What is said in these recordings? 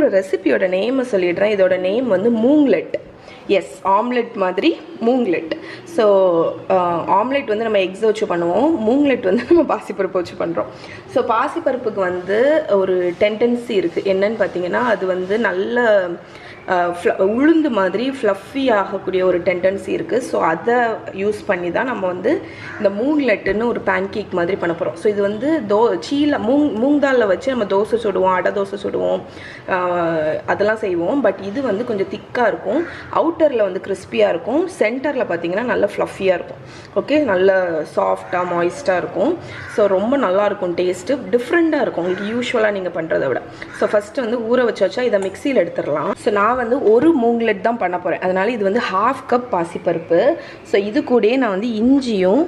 ஒரு ரெசிபியோட நேமை சொல்லிடுறேன். இதோட நேம் வந்து மூங்லெட். எஸ், ஆம்லெட் மாதிரி மூங்லெட். ஸோ ஆம்லெட் வந்து நம்ம எக்ஸ் வச்சு பண்ணுவோம், மூங்லெட் வந்து நம்ம பாசிப்பருப்பு வச்சு பண்ணுறோம். ஸோ பாசிப்பருப்புக்கு வந்து ஒரு டெண்டன்சி இருக்குது. என்னன்னு பார்த்தீங்கன்னா, அது வந்து நல்ல உளுந்து மாதிரி ஃப்ளஃபி ஆகக்கூடிய ஒரு டெண்டன்சி இருக்குது. ஸோ அதை யூஸ் பண்ணி தான் நம்ம வந்து இந்த மூங்லெட்டுன்னு ஒரு பேன்கேக் மாதிரி பண்ண போகிறோம். ஸோ இது வந்து மூங் தாலில் வச்சு நம்ம தோசை சுடுவோம், அடை தோசை சுடுவோம், அதெல்லாம் செய்வோம். பட் இது வந்து கொஞ்சம் திக்காக இருக்கும். அவுட்டரில் வந்து கிறிஸ்பியாக இருக்கும், சென்டரில் பார்த்தீங்கன்னா நல்ல ஃப்ளஃபியாக இருக்கும். ஓகே, நல்ல சாஃப்டாக மாய்ஸ்டாக இருக்கும். ஸோ ரொம்ப நல்லாயிருக்கும், டேஸ்ட்டு டிஃப்ரெண்ட்டாக இருக்கும் உங்களுக்கு யூஸ்வலாக நீங்கள் பண்ணுறதை விட. ஸோ ஃபஸ்ட்டு வந்து ஊற வச்சா இதை மிக்சியில் எடுத்துடலாம். ஸோ நான் வந்து ஒரு மூங்லெட் தான் பண்ண போகிறேன், அதனால இது வந்து 1/2 கப் பாசிப்பருப்பு. ஸோ இது கூடயே நான் வந்து இஞ்சியும்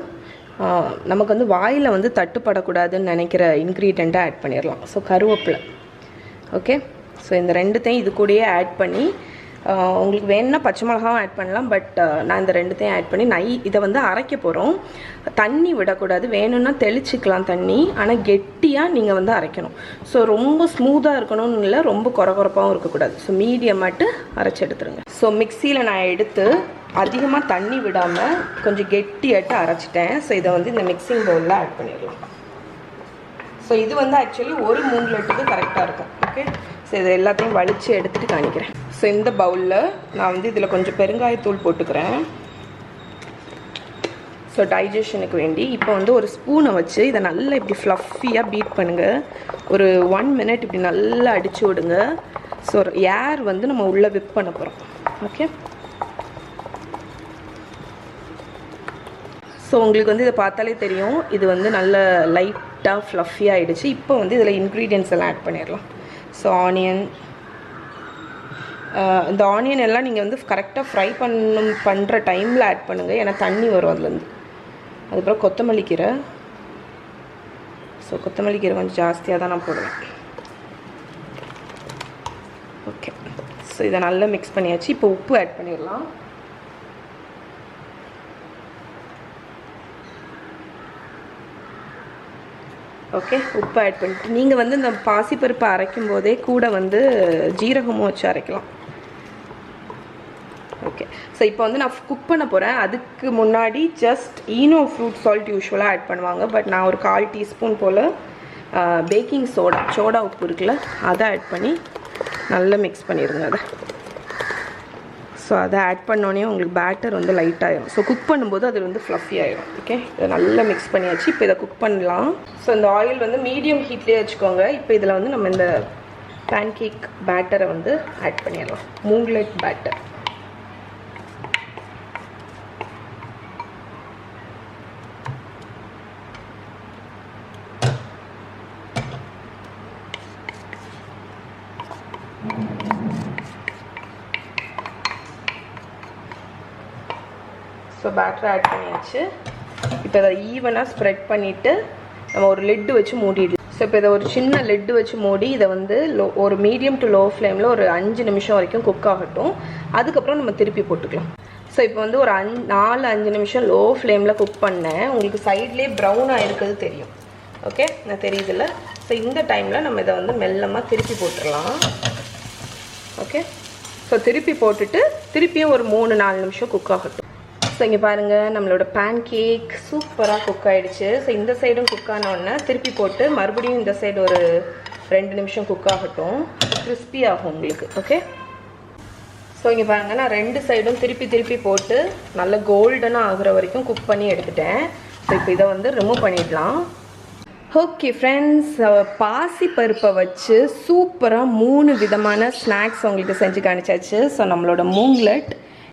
நமக்கு வந்து வாயில் வந்து தட்டுப்படக்கூடாதுன்னு நினைக்கிற இன்க்ரீடியண்ட்டாக ஆட் பண்ணிடலாம். ஸோ கருவேப்பிலை. ஓகே, ஸோ இந்த ரெண்டுத்தையும் இது கூடயே ஆட் பண்ணி, உங்களுக்கு வேணும்னா பச்சை மிளகாவும் ஆட் பண்ணலாம். பட் நான் இந்த ரெண்டுத்தையும் ஆட் பண்ணி இதை வந்து அரைக்க போகிறோம். தண்ணி விடக்கூடாது, வேணும்னா தெளிச்சிக்கலாம் தண்ணி, ஆனால் கெட்டியாக நீங்கள் வந்து அரைக்கணும். ஸோ ரொம்ப ஸ்மூத்தாக இருக்கணும்னு இல்லை, ரொம்ப குறகுறப்பாகவும் இருக்கக்கூடாது. ஸோ மீடியமாட்டு அரைச்சி எடுத்துருங்க. ஸோ மிக்சியில் நான் எடுத்து அதிகமாக தண்ணி விடாமல் கொஞ்சம் கெட்டியாட்டு அரைச்சிட்டேன். ஸோ இதை வந்து இந்த மிக்சிங் பவுலில் ஆட் பண்ணிடலாம். ஸோ இது வந்து ஆக்சுவலி ஒரு மூங்லெட்டுக்கு கரெக்டாக இருக்கும். ஓகே, ஸோ இதை எல்லாத்தையும் வலித்து எடுத்துகிட்டு காணிக்கிறேன். ஸோ இந்த பவுலில் நான் வந்து இதில் கொஞ்சம் பெருங்காயத்தூள் போட்டுக்கிறேன். ஸோ டைஜஷனுக்கு வேண்டி இப்போ வந்து ஒரு ஸ்பூனை வச்சு இதை நல்லா இப்படி ஃப்ளஃபியாக பீட் பண்ணுங்கள். ஒரு 1 மினிட் இப்படி நல்லா அடித்து விடுங்க. ஸோ ஏர் வந்து நம்ம உள்ளே விப் பண்ண போகிறோம். ஓகே, ஸோ உங்களுக்கு வந்து இதை பார்த்தாலே தெரியும், இது வந்து நல்ல லைட்டாக ஃப்ளஃபியாக ஆகிடுச்சு. இப்போ வந்து இதில் இன்க்ரீடியன்ட்ஸ் எல்லாம் ஆட் பண்ணிடலாம். ஸோ ஆனியன், இந்த ஆனியன் எல்லாம் நீங்கள் வந்து கரெக்டாக ஃப்ரை பண்ணுற டைமில் ஆட் பண்ணுங்கள், ஏன்னா தண்ணி வரும் அதுலேருந்து. அதுக்கப்புறம் கொத்தமல்லி கீரை. ஸோ கொத்தமல்லி கீரை கொஞ்சம் ஜாஸ்தியாக தான் நான் போடுவேன். ஓகே, ஸோ இதை நல்லா மிக்ஸ் பண்ணியாச்சு. இப்போ உப்பு ஆட் பண்ணிடலாம். ஓகே, உப்பு ஆட் பண்ணிட்டு நீங்கள் வந்து இந்த பாசிப்பருப்பை அரைக்கும் போதே கூட வந்து ஜீரகமும் வச்சு அரைக்கலாம். ஓகே, ஸோ இப்போ வந்து நான் குக் பண்ண போகிறேன். அதுக்கு முன்னாடி ஜஸ்ட் ஈனோ ஃப்ரூட் சால்ட் யூஸ்வலாக ஆட் பண்ணுவாங்க. பட் நான் ஒரு 1/4 டீஸ்பூன் போல் பேக்கிங் சோடா உப்பு இருக்குல்ல, அதை ஆட் பண்ணி நல்லா மிக்ஸ் பண்ணிடுங்க அதை. ஸோ அதை ஆட் பண்ணோன்னே உங்களுக்கு பேட்டர் வந்து லைட்டாகிடும். ஸோ குக் பண்ணும்போது அது வந்து ஃப்ளஃபி ஆகிடும். ஓகே, இதை நல்லா மிக்ஸ் பண்ணியாச்சு. இப்போ இதை குக் பண்ணலாம். ஸோ இந்த ஆயில் வந்து மீடியம் ஹீட்லேயே வச்சுக்கோங்க. இப்போ இதில் வந்து நம்ம இந்த பேன்கேக் பேட்டரை வந்து ஆட் பண்ணிடலாம், மூங்லெட் பேட்டர். ஸோ பேட்டர் ஆட் பண்ணியாச்சு. இப்போ இதை ஈவனாக ஸ்ப்ரெட் பண்ணிவிட்டு நம்ம ஒரு லெட்டு வச்சு மூடிடு. ஸோ இப்போ இதை ஒரு சின்ன லெட்டு வச்சு மூடி இதை வந்து ஒரு மீடியம் டு லோ ஃப்ளேமில் ஒரு 5 நிமிஷம் வரைக்கும் குக் ஆகட்டும். அதுக்கப்புறம் நம்ம திருப்பி போட்டுக்கலாம். ஸோ இப்போ வந்து ஒரு 4-5 நிமிஷம் லோ ஃப்ளேமில் குக் பண்ணேன். உங்களுக்கு சைட்லேயே ப்ரௌன் ஆகிருக்கிறது தெரியும். ஓகே, நான் தெரியுதில்ல. ஸோ இந்த டைமில் நம்ம இதை வந்து மெல்லமாக திருப்பி போட்டுடலாம். ஓகே, ஸோ திருப்பி போட்டுட்டு திருப்பியும் ஒரு 3-4 நிமிஷம் குக் ஆகட்டும். ஸோ இங்கே பாருங்கள், நம்மளோட பேன் கேக் சூப்பராக குக் ஆகிடுச்சு. ஸோ இந்த சைடும் குக் ஆனோடனே திருப்பி போட்டு மறுபடியும் இந்த சைடு ஒரு 2 நிமிஷம் குக் ஆகட்டும், கிறிஸ்பி ஆகும் உங்களுக்கு. ஓகே, ஸோ இங்கே பாருங்கள், நான் 2 சைடும் திருப்பி போட்டு நல்ல கோல்டனாக ஆகுற வரைக்கும் குக் பண்ணி எடுத்துட்டேன். ஸோ இப்போ இதை வந்து ரிமூவ் பண்ணிடலாம். ஓகே ஃப்ரெண்ட்ஸ், பாசிப்பருப்பை வச்சு சூப்பராக 3 விதமான ஸ்நாக்ஸ் உங்களுக்கு செஞ்சு காணிச்சாச்சு. ஸோ நம்மளோட மூங்லெட்,